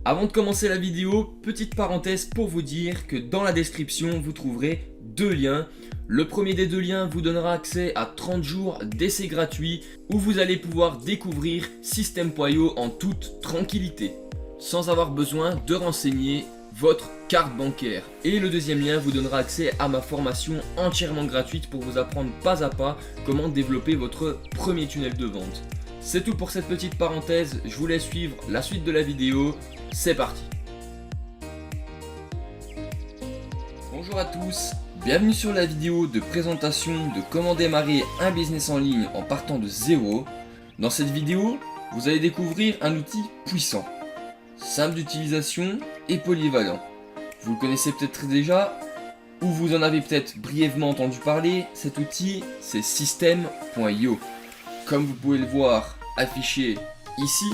Avant de commencer la vidéo, petite parenthèse pour vous dire que dans la description vous trouverez deux liens. Le premier des deux liens vous donnera accès à 30 jours d'essai gratuit où vous allez pouvoir découvrir System.io en toute tranquillité, sans avoir besoin de renseigner votre carte bancaire. Et le deuxième lien vous donnera accès à ma formation entièrement gratuite pour vous apprendre pas à pas comment développer votre premier tunnel de vente. C'est tout pour cette petite parenthèse, je vous laisse suivre la suite de la vidéo, c'est parti. Bonjour à tous, bienvenue sur la vidéo de présentation de comment démarrer un business en ligne en partant de zéro. Dans cette vidéo, vous allez découvrir un outil puissant, simple d'utilisation et polyvalent. Vous le connaissez peut-être déjà, ou vous en avez peut-être brièvement entendu parler, cet outil c'est System.io. Comme vous pouvez le voir affiché ici,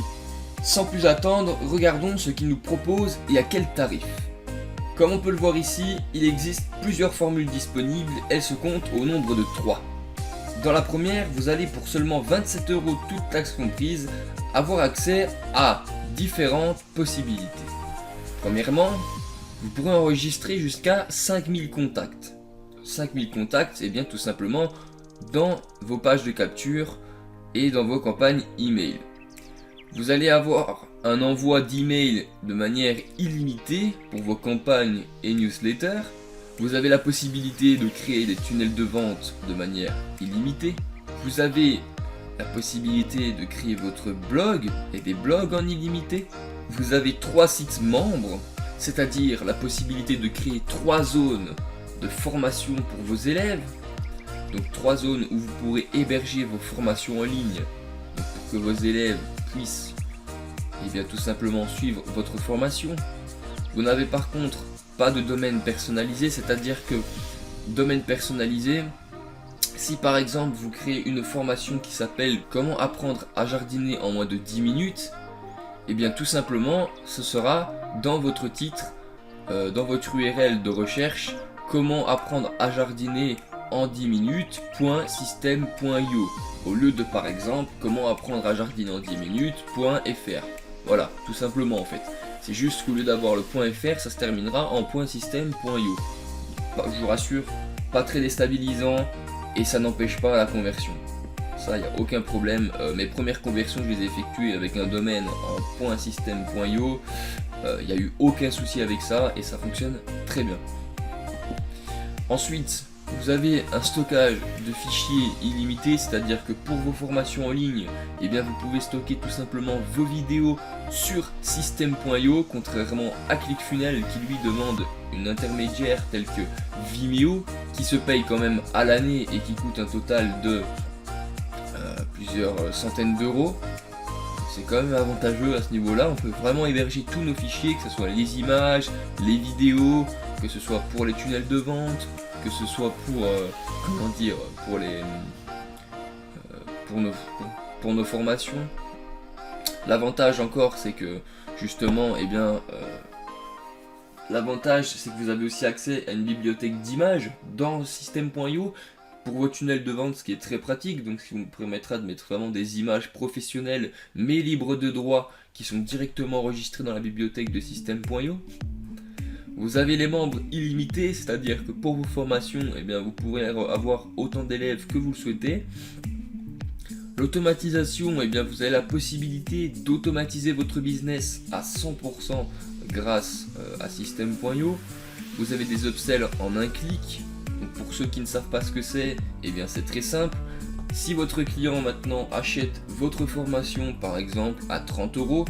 sans plus attendre, regardons ce qu'il nous propose et à quel tarif. Comme on peut le voir ici, il existe plusieurs formules disponibles, elles se comptent au nombre de 3. Dans la première, vous allez pour seulement 27 € toutes taxes comprises, avoir accès à différentes possibilités. Premièrement, vous pourrez enregistrer jusqu'à 5000 contacts. 5000 contacts, et bien tout simplement dans vos pages de capture et dans vos campagnes email. Vous allez avoir un envoi d'email de manière illimitée pour vos campagnes et newsletters. Vous avez la possibilité de créer des tunnels de vente de manière illimitée. Vous avez la possibilité de créer votre blog et des blogs en illimité. Vous avez 3 sites membres, c'est-à-dire la possibilité de créer 3 zones de formation pour vos élèves. Donc 3 zones où vous pourrez héberger vos formations en ligne pour que vos élèves puissent tout simplement suivre votre formation. Vous n'avez par contre pas de domaine personnalisé, c'est-à-dire que domaine personnalisé, si par exemple vous créez une formation qui s'appelle comment apprendre à jardiner en moins de 10 minutes, et bien tout simplement ce sera dans votre titre, dans votre URL de recherche, comment apprendre à jardiner en 10 minutes.system.io au lieu de par exemple comment apprendre à jardiner en 10 minutes.fr. Voilà, tout simplement en fait. C'est juste qu'au lieu d'avoir le .fr, ça se terminera en .system.io. Je vous rassure, pas très déstabilisant et ça n'empêche pas la conversion. Ça, il n'y a aucun problème. Mes premières conversions, je les ai effectuées avec un domaine en .system.io. Il n'y a eu aucun souci avec ça et ça fonctionne très bien. Ensuite, vous avez un stockage de fichiers illimité, c'est-à-dire que pour vos formations en ligne, eh bien vous pouvez stocker tout simplement vos vidéos sur System.io, contrairement à ClickFunnels qui lui demande une intermédiaire telle que Vimeo, qui se paye quand même à l'année et qui coûte un total de plusieurs centaines d'euros. C'est quand même avantageux à ce niveau-là, on peut vraiment héberger tous nos fichiers, que ce soit les images, les vidéos, que ce soit pour les tunnels de vente, que ce soit pour pour nos formations. L'avantage encore, c'est que justement, l'avantage c'est que vous avez aussi accès à une bibliothèque d'images dans System.io pour vos tunnels de vente, ce qui est très pratique, donc ce qui vous permettra de mettre vraiment des images professionnelles mais libres de droit qui sont directement enregistrées dans la bibliothèque de System.io. Vous avez les membres illimités, c'est-à-dire que pour vos formations, vous pourrez avoir autant d'élèves que vous le souhaitez. L'automatisation, vous avez la possibilité d'automatiser votre business à 100% grâce à System.io. Vous avez des upsells en un clic. Donc pour ceux qui ne savent pas ce que c'est, c'est très simple. Si votre client maintenant achète votre formation par exemple à 30 €,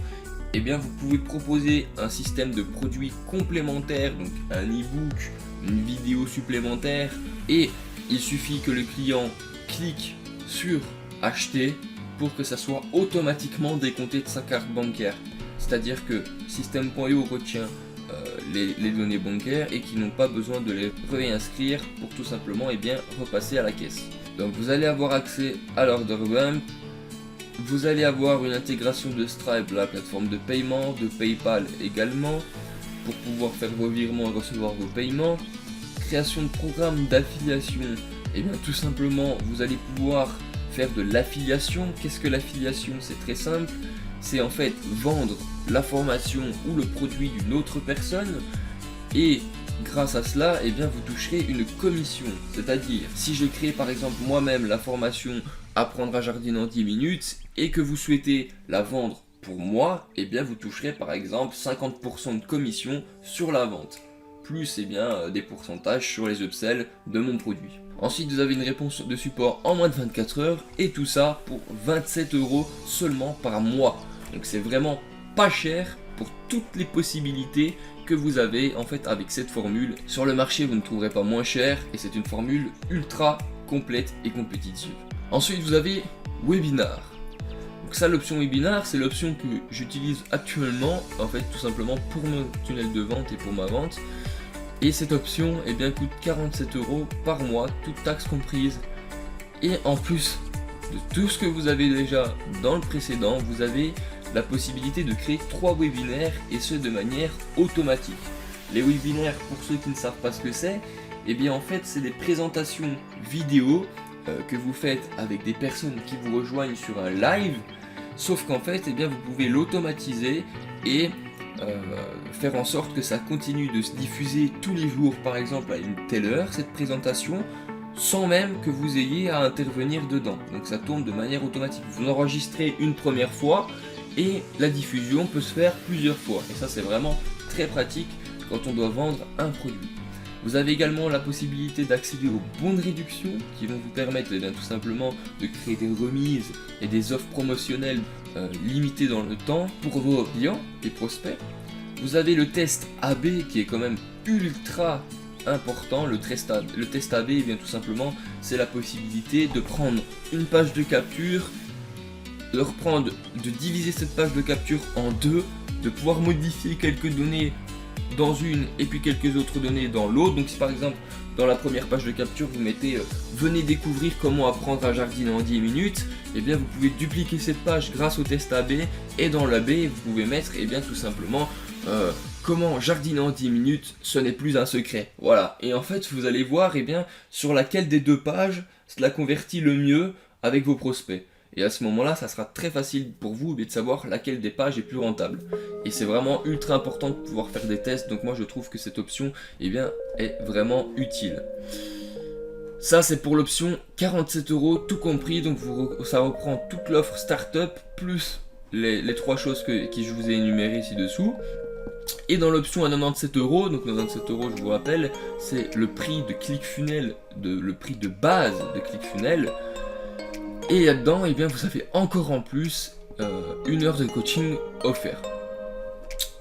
vous pouvez proposer un système de produits complémentaires, donc un e-book, une vidéo supplémentaire, et il suffit que le client clique sur acheter pour que ça soit automatiquement décompté de sa carte bancaire. C'est-à-dire que System.io retient les données bancaires et qui n'ont pas besoin de les réinscrire pour tout simplement repasser à la caisse. Donc vous allez avoir accès à l'order bump. Vous allez avoir une intégration de Stripe, la plateforme de paiement, de PayPal également, pour pouvoir faire vos virements et recevoir vos paiements. Création de programmes d'affiliation Et bien tout simplement vous allez pouvoir faire de l'affiliation. Qu'est-ce que l'affiliation? C'est très simple, c'est en fait vendre la formation ou le produit d'une autre personne, et grâce à cela, eh bien, vous toucherez une commission. C'est-à-dire, si je crée par exemple moi-même la formation Apprendre à jardiner en 10 minutes et que vous souhaitez la vendre pour moi, eh bien, vous toucherez par exemple 50% de commission sur la vente, plus eh bien, des pourcentages sur les upsells de mon produit. Ensuite, vous avez une réponse de support en moins de 24 heures et tout ça pour 27 € seulement par mois. Donc c'est vraiment pas cher pour toutes les possibilités que vous avez en fait avec cette formule. Sur le marché, vous ne trouverez pas moins cher et c'est une formule ultra complète et compétitive. Ensuite, vous avez Webinar. Donc ça, l'option Webinar, c'est l'option que j'utilise actuellement en fait tout simplement pour mon tunnel de vente et pour ma vente. Et cette option eh bien, coûte 47 € par mois, toutes taxes comprises. Et en plus de tout ce que vous avez déjà dans le précédent, vous avez la possibilité de créer 3 webinaires et ce de manière automatique. Les webinaires, pour ceux qui ne savent pas ce que c'est, eh bien en fait c'est des présentations vidéo que vous faites avec des personnes qui vous rejoignent sur un live, sauf qu'en fait eh bien, vous pouvez l'automatiser et faire en sorte que ça continue de se diffuser tous les jours, par exemple à une telle heure, cette présentation, sans même que vous ayez à intervenir dedans. Donc ça tourne de manière automatique. Vous enregistrez une première fois et la diffusion peut se faire plusieurs fois. Et ça c'est vraiment très pratique quand on doit vendre un produit. Vous avez également la possibilité d'accéder aux bons de réduction qui vont vous permettre eh bien, tout simplement de créer des remises et des offres promotionnelles limitées dans le temps pour vos clients et prospects. Vous avez le test AB qui est quand même ultra important. Le test AB, eh bien, tout simplement, c'est la possibilité de prendre une page de capture, de diviser cette page de capture en deux, de pouvoir modifier quelques données dans une et puis quelques autres données dans l'autre. Donc si par exemple dans la première page de capture vous mettez venez découvrir comment apprendre à jardiner en 10 minutes, et bien vous pouvez dupliquer cette page grâce au test AB, et dans l'AB vous pouvez mettre et bien tout simplement comment jardiner en 10 minutes, ce n'est plus un secret. Voilà, et en fait vous allez voir et bien sur laquelle des deux pages cela convertit le mieux avec vos prospects. Et à ce moment-là, ça sera très facile pour vous de savoir laquelle des pages est plus rentable. Et c'est vraiment ultra important de pouvoir faire des tests. Donc moi, je trouve que cette option eh bien, est vraiment utile. Ça, c'est pour l'option 47 € tout compris. Donc ça reprend toute l'offre startup plus les 3 choses que je vous ai énumérées ci-dessous. Et dans l'option à 97 €, donc 97 € je vous rappelle, c'est le prix de ClickFunnels, le prix de base de ClickFunnels. Et là-dedans, eh bien, vous avez encore en plus 1 heure de coaching offert.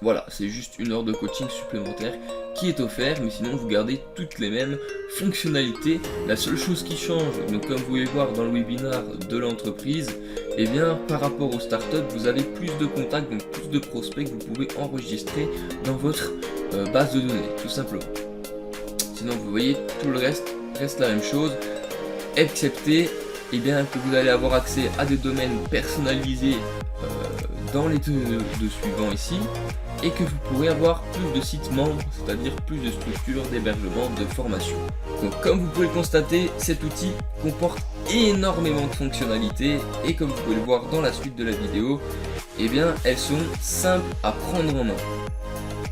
Voilà, c'est juste 1 heure de coaching supplémentaire qui est offert, mais sinon vous gardez toutes les mêmes fonctionnalités. La seule chose qui change, donc comme vous pouvez voir dans le webinar de l'entreprise, eh bien, par rapport aux startups, vous avez plus de contacts, donc plus de prospects que vous pouvez enregistrer dans votre base de données, tout simplement. Sinon, vous voyez, tout le reste la même chose, excepté et bien que vous allez avoir accès à des domaines personnalisés dans les deux suivants ici, et que vous pourrez avoir plus de sites membres, c'est-à-dire plus de structures d'hébergement de formation. Donc comme vous pouvez le constater, cet outil comporte énormément de fonctionnalités, et comme vous pouvez le voir dans la suite de la vidéo, eh bien elles sont simples à prendre en main.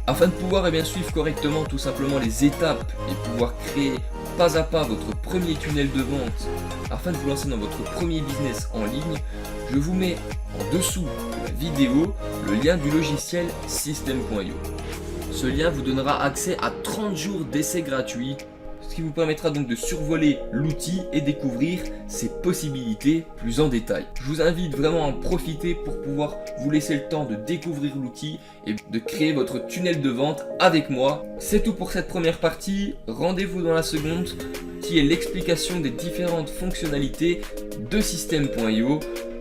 Afin de pouvoir suivre correctement tout simplement les étapes et pouvoir créer pas à pas votre premier tunnel de vente afin de vous lancer dans votre premier business en ligne, je vous mets en dessous de la vidéo le lien du logiciel System.io. Ce lien vous donnera accès à 30 jours d'essai gratuit, ce qui vous permettra donc de survoler l'outil et découvrir ses possibilités plus en détail. Je vous invite vraiment à en profiter pour pouvoir vous laisser le temps de découvrir l'outil et de créer votre tunnel de vente avec moi. C'est tout pour cette première partie, rendez-vous dans la seconde qui est l'explication des différentes fonctionnalités de System.io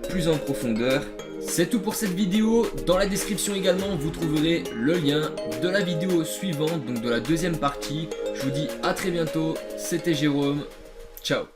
plus en profondeur. C'est tout pour cette vidéo. Dans la description également, vous trouverez le lien de la vidéo suivante, donc de la deuxième partie. Je vous dis à très bientôt. C'était Jérôme. Ciao.